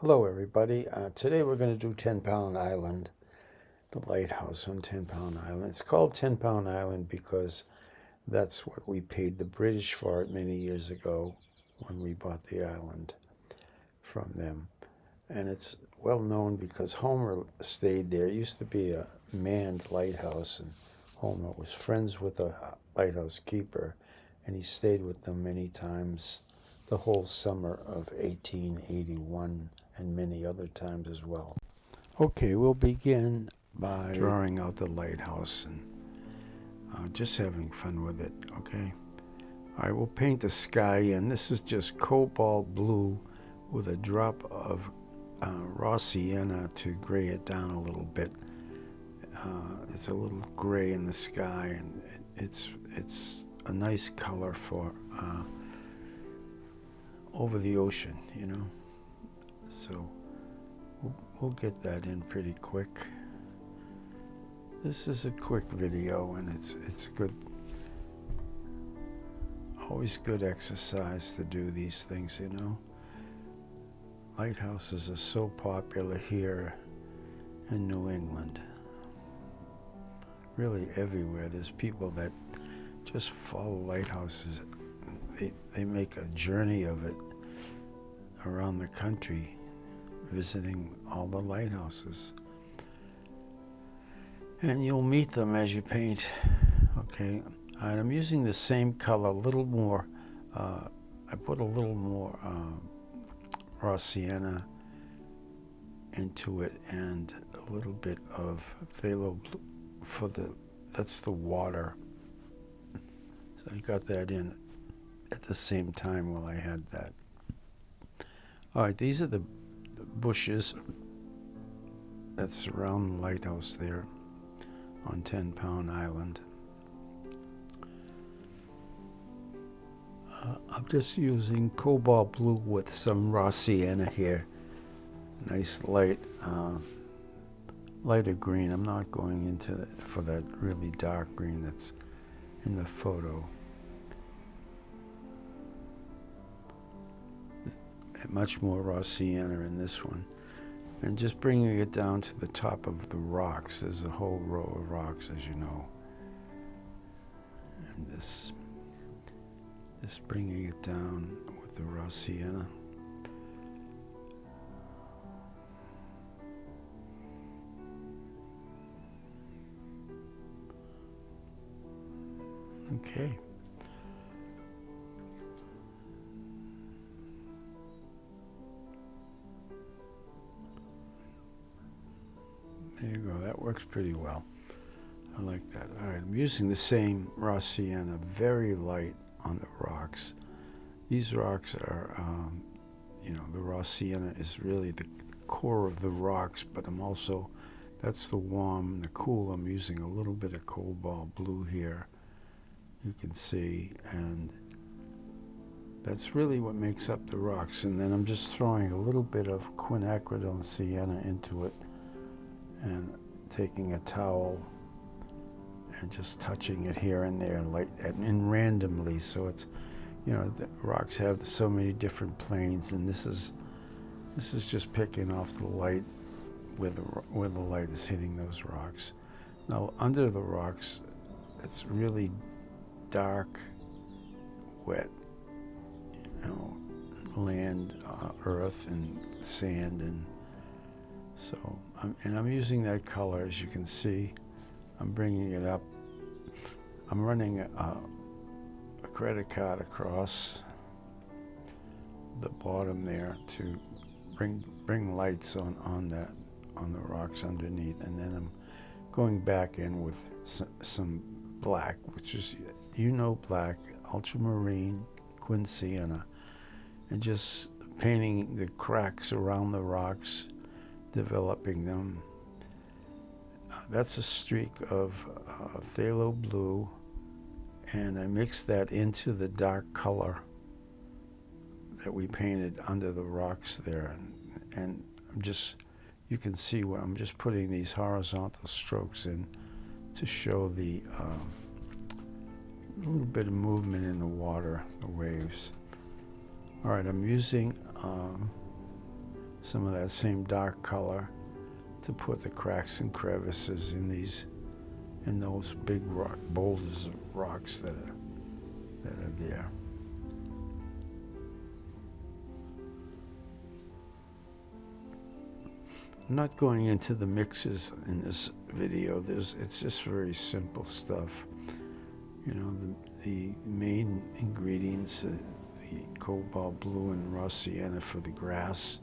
Hello everybody. Today we're going to do 10 Pound Island, the lighthouse on 10 Pound Island. It's called 10 Pound Island because that's what we paid the British for it many years ago when we bought the island from them. And it's well known because Homer stayed there. It used to be a manned lighthouse, and Homer was friends with the lighthouse keeper, and he stayed with them many times the whole summer of 1881 and many other times as well. Okay, we'll begin by drawing out the lighthouse and just having fun with it, okay? I will paint the sky, and this is just cobalt blue with a drop of raw sienna to gray it down a little bit. It's a little gray in the sky, and it's a nice color for over the ocean, you know. So we'll get that in pretty quick. This is a quick video, and it's good. Always good exercise to do these things, you know. Lighthouses are so popular here in New England. Really everywhere. There's people that just follow lighthouses. They make a journey of it around the country, visiting all the lighthouses. And you'll meet them as you paint. Okay, and I'm using the same color, a little more. I put a little more raw sienna into it, and a little bit of phthalo blue for that's the water. So I got that in at the same time while I had that. All right, these are the bushes that surround the lighthouse there on 10 Pound Island. I'm just using cobalt blue with some raw sienna here. Nice light, lighter green. I'm not going into it for that really dark green that's in the photo. Much more raw sienna in this one. And just bringing it down to the top of the rocks. There's a whole row of rocks, as you know. And this bringing it down with the raw sienna. Okay. There you go, that works pretty well. I like that. All right, I'm using the same raw sienna, very light on the rocks. These rocks are, the raw sienna is really the core of the rocks, but I'm also, that's the warm, the cool. I'm using a little bit of cobalt blue here, you can see, and that's really what makes up the rocks. And then I'm just throwing a little bit of quinacridone sienna into it, and taking a towel and just touching it here and there and randomly. So it's, the rocks have so many different planes, and this is just picking off the light where the light is hitting those rocks. Now under the rocks, it's really dark, wet, land, earth, and sand, and so I'm using that color, as you can see. I'm bringing it up. I'm running a credit card across the bottom there to bring lights on the rocks underneath, and then I'm going back in with some black, which is black, ultramarine, quin sienna, and just painting the cracks around the rocks, developing them. That's a streak of phthalo blue, and I mixed that into the dark color that we painted under the rocks there, and you can see where I'm just putting these horizontal strokes in to show the little bit of movement in the water, the waves. All right, I'm using some of that same dark color to put the cracks and crevices in those big rock boulders of rocks that are there. I'm not going into the mixes in this video. It's just very simple stuff. You know, the main ingredients, the cobalt blue and raw sienna for the grass,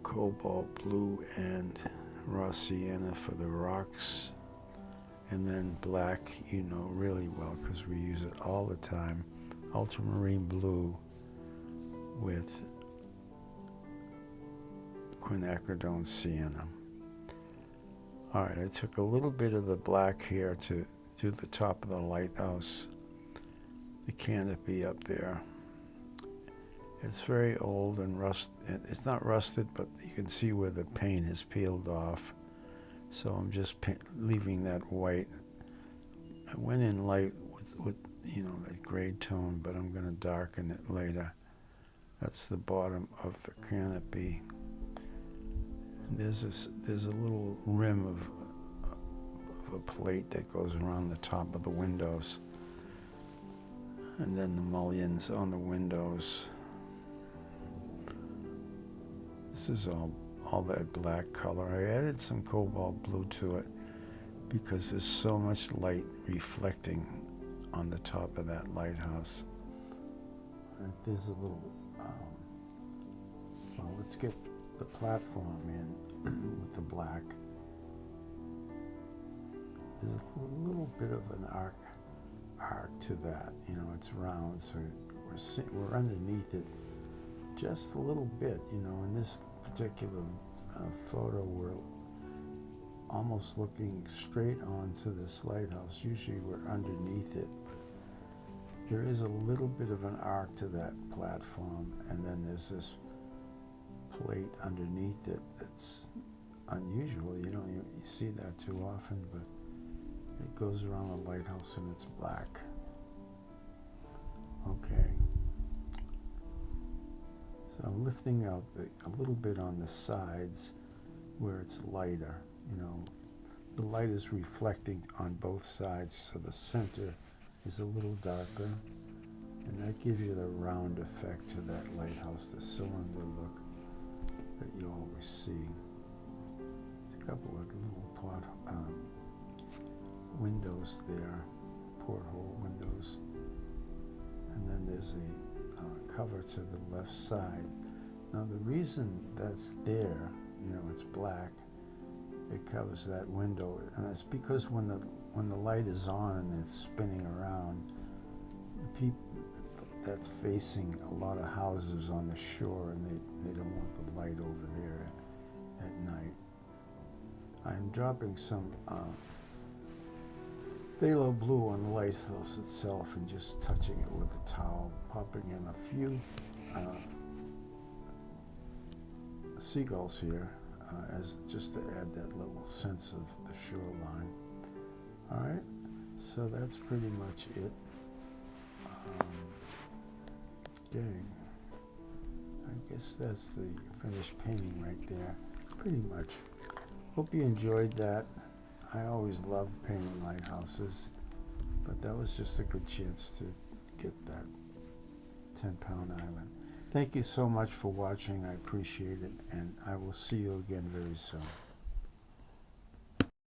cobalt blue and raw sienna for the rocks, and then black, you know really well because we use it all the time, ultramarine blue with quinacridone sienna. All right, I took a little bit of the black here to do the top of the lighthouse, the canopy up there. It's very old and it's not rusted, but you can see where the paint is peeled off. So I'm just leaving that white. I went in light with you know, that gray tone, but I'm going to darken it later. That's the bottom of the canopy. And there's a little rim of a plate that goes around the top of the windows. And then the mullions on the windows. This is all that black color. I added some cobalt blue to it because there's so much light reflecting on the top of that lighthouse. And there's a little, well, let's get the platform in with the black. There's a little bit of an arc to that. You know, it's round, so we're underneath it just a little bit. You know, in this particular photo, we're almost looking straight onto this lighthouse. Usually we're underneath it, but there is a little bit of an arc to that platform, and then there's this plate underneath it that's unusual. You don't you see that too often, but it goes around the lighthouse and it's black. Okay. So I'm lifting out a little bit on the sides where it's lighter. You know, the light is reflecting on both sides, so the center is a little darker, and that gives you the round effect to that lighthouse, the cylinder look that you always see. There's a couple of little windows there, porthole windows, and then there's a cover to the left side. Now the reason that's there, you know, it's black, it covers that window, and that's because when the light is on and it's spinning around, the people that's facing a lot of houses on the shore, and they don't want the light over there at night. I'm dropping some phthalo blue on the lighthouse itself and just touching it with a towel, popping in a few seagulls here as just to add that little sense of the shoreline. All right, so that's pretty much it. Okay, I guess that's the finished painting right there, pretty much. Hope you enjoyed that. I always love painting lighthouses, but that was just a good chance to get that 10-pound island. Thank you so much for watching. I appreciate it, and I will see you again very soon.